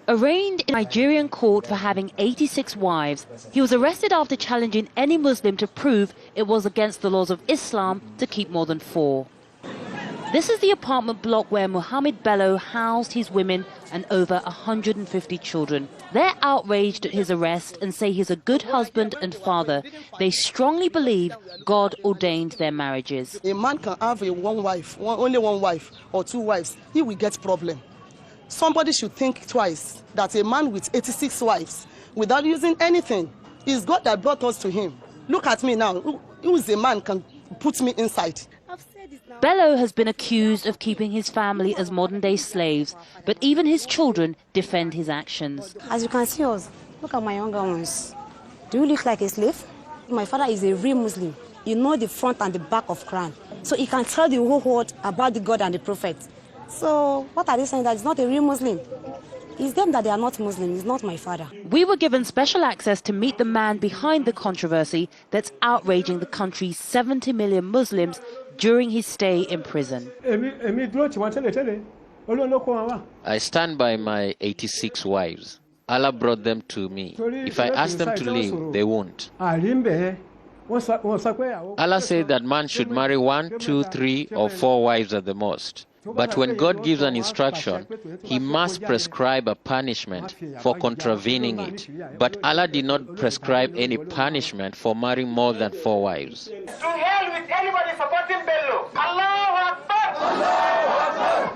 Arraigned in a Nigerian court for having 86 wives, he was arrested after challenging any Muslim to prove it was against the laws of Islam to keep more than 4. This is the apartment block where Mohammed Bello housed his women and over 150 children. They're outraged at his arrest and say he's a good husband and father. They strongly believe God ordained their marriages. A man can have only one wife or 2 wives. He will get problem. Somebody should think twice that a man with 86 wives without using anything, it's God that brought us to him. Look at me now. Who is a man can put me inside? Bello has been accused of keeping his family as modern-day slaves, but even his children defend his actions. As you can see us, look at my younger ones. Do you look like a slave? My father is a real Muslim. You know the front and the back of Quran. So he can tell the whole world about the God and the prophet. So what are they saying? That he's not a real Muslim? It's them that they are not Muslim. He's not my father. We were given special access to meet the man behind the controversy that's outraging the country's 70 million Muslims during his stay in prison. I stand by my 86 wives. Allah brought them to me. If I ask them to leave, they won't. Allah said that man should marry 1, 2, 3, or 4 wives at the most. But when God gives an instruction, he must prescribe a punishment for contravening it. But Allah did not prescribe any punishment for marrying more than 4 wives. To hell with anybody supporting Bello. Allahu Akbar!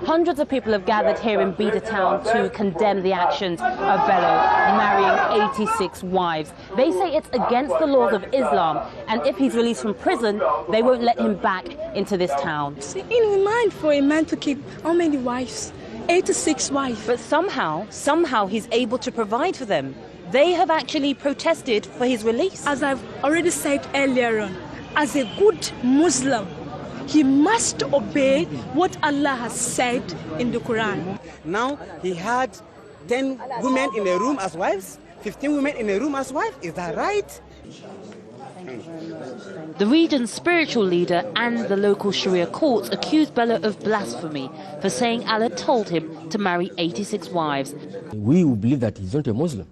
Hundreds of people have gathered here in Bida town to condemn the actions of Bello marrying 86 wives. They say it's against the laws of Islam, and if he's released from prison, they won't let him back into this town. It's inhuman for a man to keep how many wives? 86 wives. But somehow he's able to provide for them. They have actually protested for his release. As I've already said earlier on, as a good Muslim, he must obey what Allah has said in the Quran. Now he had 10 women in a room as wives, 15 women in a room as wives. Is that right? The region's spiritual leader and the local Sharia courts accused Bello of blasphemy for saying Allah told him to marry 86 wives. We believe that he's not a Muslim,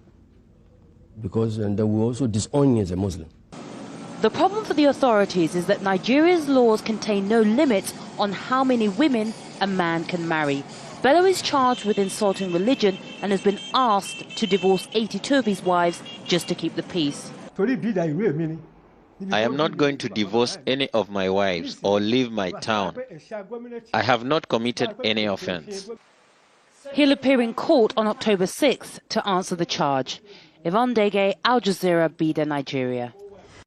because and we also disown him as a Muslim. The problem for the authorities is that Nigeria's laws contain no limits on how many women a man can marry. Bello is charged with insulting religion and has been asked to divorce 82 of his wives just to keep the peace. I am not going to divorce any of my wives or leave my town. I have not committed any offense. He'll appear in court on October 6th to answer the charge. Yvonne Dege, Al Jazeera, Bida, Nigeria.